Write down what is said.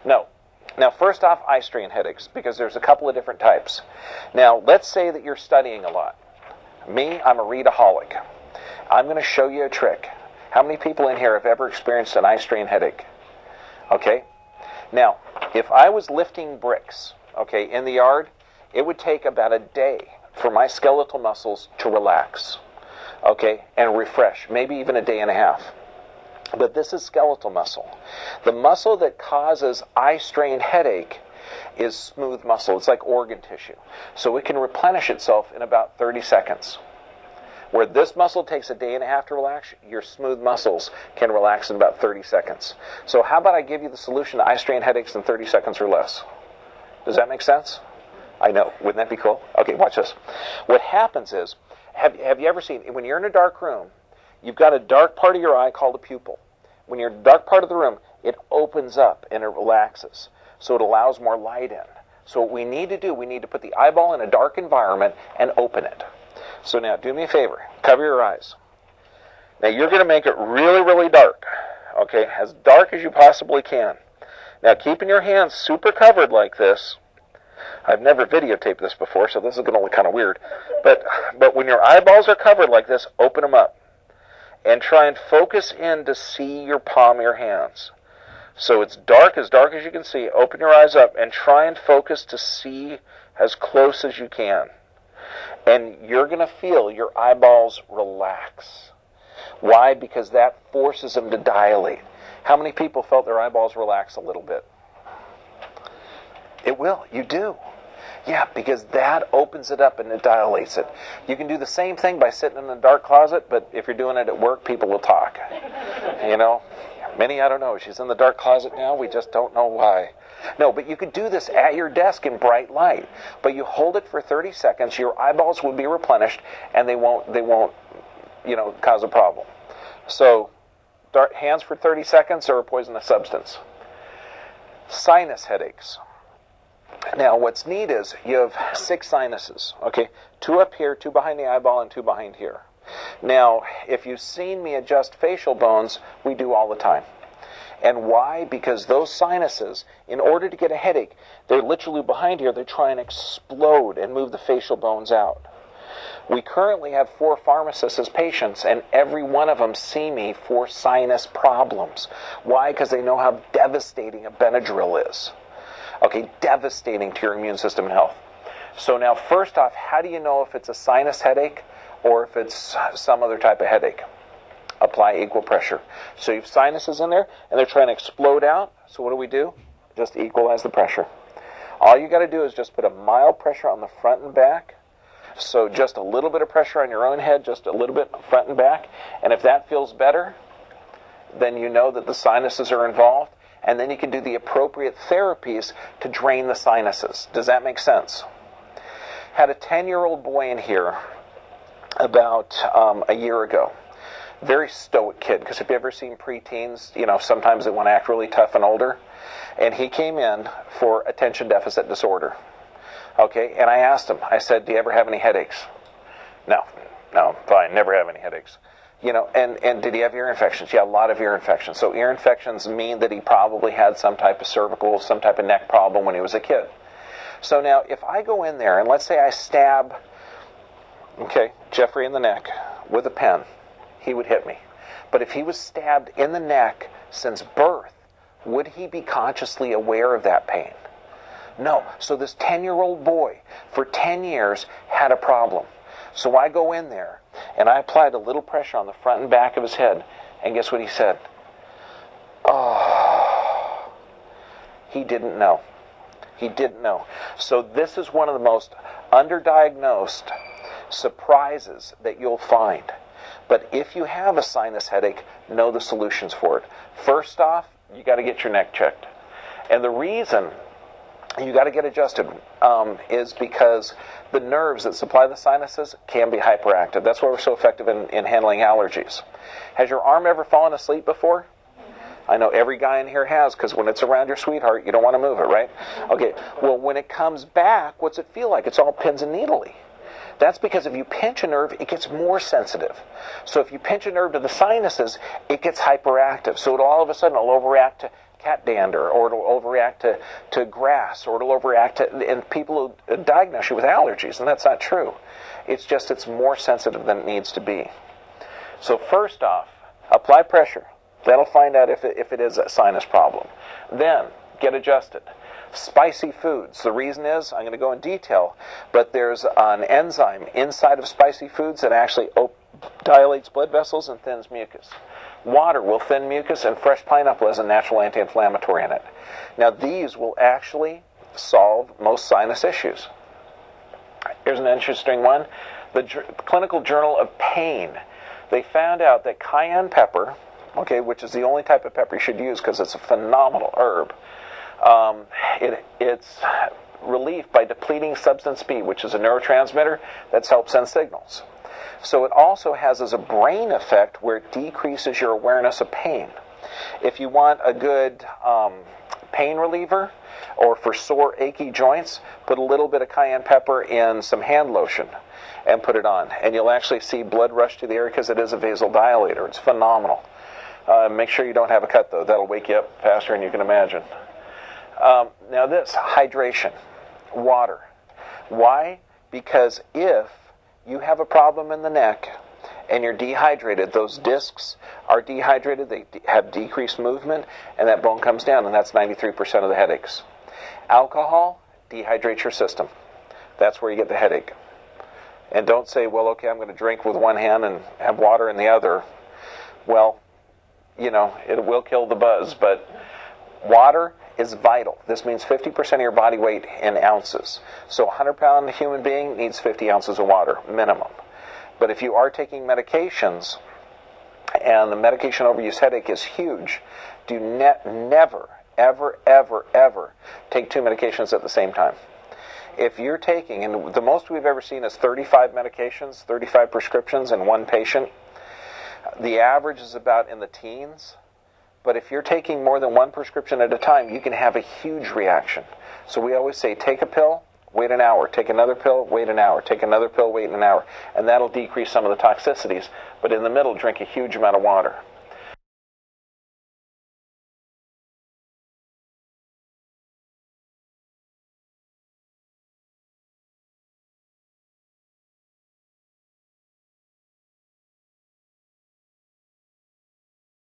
No. Now, first off, eye strain headaches, because there's a couple of different types. Now, let's say that you're studying a lot. Me, I'm a readaholic. I'm going to show you a trick. How many people in here have ever experienced an eye strain headache? Okay? Now, if I was lifting bricks, okay, in the yard, it would take about a day for my skeletal muscles to relax, okay, and refresh, maybe even a day and a half. But this is skeletal muscle. The muscle that causes eye strain headache is smooth muscle. It's like organ tissue. So it can replenish itself in about 30 seconds. Where this muscle takes a day and a half to relax, your smooth muscles can relax in about 30 seconds. So how about I give you the solution to eye strain headaches in 30 seconds or less? Does that make sense? I know. Wouldn't that be cool? Okay, watch this. What happens is, have you ever seen, when you're in a dark room, you've got a dark part of your eye called a pupil. When you're in the dark part of the room, it opens up and it relaxes. So it allows more light in. So what we need to do, we need to put the eyeball in a dark environment and open it. So now, do me a favor. Cover your eyes. Now, you're going to make it really, really dark. Okay? As dark as you possibly can. Now, keeping your hands super covered like this. I've never videotaped this before, so this is going to look kind of weird. But when your eyeballs are covered like this, open them up. And try and focus in to see your palm of your hands. So it's dark as you can see. Open your eyes up and try and focus to see as close as you can. And you're going to feel your eyeballs relax. Why? Because that forces them to dilate. How many people felt their eyeballs relax a little bit? It will. You do. Yeah, because that opens it up and it dilates it. You can do the same thing by sitting in a dark closet, but if you're doing it at work, people will talk. You know? Minnie, I don't know. She's in the dark closet now. We just don't know why. No, but you could do this at your desk in bright light. But you hold it for 30 seconds, your eyeballs will be replenished, and they won't, cause a problem. So, hands for 30 seconds are a poisonous substance. Sinus headaches. Now, what's neat is you have 6 sinuses, okay? 2 up here, 2 behind the eyeball, and 2 behind here. Now, if you've seen me adjust facial bones, we do all the time. And why? Because those sinuses, in order to get a headache, they're literally behind here. They try and explode and move the facial bones out. We currently have 4 pharmacists as patients, and every one of them see me for sinus problems. Why? Because they know how devastating a Benadryl is. Okay, devastating to your immune system and health. So now, first off, how do you know if it's a sinus headache or if it's some other type of headache? Apply equal pressure. So you have sinuses in there, and they're trying to explode out. So what do? Just equalize the pressure. All you got to do is just put a mild pressure on the front and back. So just a little bit of pressure on your own head, just a little bit front and back. And if that feels better, then you know that the sinuses are involved. And then you can do the appropriate therapies to drain the sinuses. Does that make sense? Had a 10-year-old boy in here about a year ago. Very stoic kid, because if you've ever seen preteens, sometimes they want to act really tough and older. And he came in for attention deficit disorder. Okay, and I asked him, I said, do you ever have any headaches? No, fine, never have any headaches. And did he have ear infections? Yeah, a lot of ear infections. So ear infections mean that he probably had some type of cervical, some type of neck problem when he was a kid. So now, if I go in there, and let's say I stab, Jeffrey in the neck with a pen, he would hit me. But if he was stabbed in the neck since birth, would he be consciously aware of that pain? No. So this 10-year-old boy, for 10 years, had a problem. So I go in there, and I applied a little pressure on the front and back of his head, and guess what he said? Oh, he didn't know. He didn't know. So this is one of the most underdiagnosed surprises that you'll find. But if you have a sinus headache, know the solutions for it. First off, you got to get your neck checked. And the reason you got to get adjusted is because the nerves that supply the sinuses can be hyperactive. That's why we're so effective in handling allergies. Has your arm ever fallen asleep before? I know every guy in here has, because when it's around your sweetheart, you don't want to move it, right? Okay, well, when it comes back, what's it feel like? It's all pins and needly. That's because if you pinch a nerve, it gets more sensitive. So if you pinch a nerve to the sinuses, it gets hyperactive. So all of a sudden, it'll overreact cat dander, or it'll overreact to grass, or it'll overreact to, and people will diagnose you with allergies, and that's not true. It's just it's more sensitive than it needs to be. So first off, apply pressure. That'll find out if it is a sinus problem. Then, get adjusted. Spicy foods. The reason is, I'm going to go in detail, but there's an enzyme inside of spicy foods that actually dilates blood vessels and thins mucus. Water will thin mucus, and fresh pineapple has a natural anti-inflammatory in it. Now, these will actually solve most sinus issues. Here's an interesting one. The Clinical Journal of Pain. They found out that cayenne pepper, okay, which is the only type of pepper you should use because it's a phenomenal herb, it's relief by depleting substance B, which is a neurotransmitter that's helped send signals. So it also has as a brain effect where it decreases your awareness of pain. If you want a good pain reliever, or for sore, achy joints, put a little bit of cayenne pepper in some hand lotion and put it on. And you'll actually see blood rush to the area because it is a vasodilator. It's phenomenal. Make sure you don't have a cut, though. That'll wake you up faster than you can imagine. Now this, hydration, water. Why? Because if you have a problem in the neck and you're dehydrated, those discs are dehydrated, they have decreased movement, and that bone comes down, and that's 93% of the headaches. Alcohol dehydrates your system. That's where you get the headache. And don't say, well, okay, I'm going to drink with one hand and have water in the other. Well, you know, it will kill the buzz, but water is vital. This means 50% of your body weight in ounces. So a 100-pound human being needs 50 ounces of water, minimum. But if you are taking medications, and the medication overuse headache is huge, do never, ever, ever, ever take 2 medications at the same time. If you're taking, and the most we've ever seen is 35 medications, 35 prescriptions in one patient. The average is about in the teens. But if you're taking more than one prescription at a time, you can have a huge reaction. So we always say, take a pill, wait an hour. Take another pill, wait an hour. Take another pill, wait an hour. And that'll decrease some of the toxicities. But in the middle, drink a huge amount of water.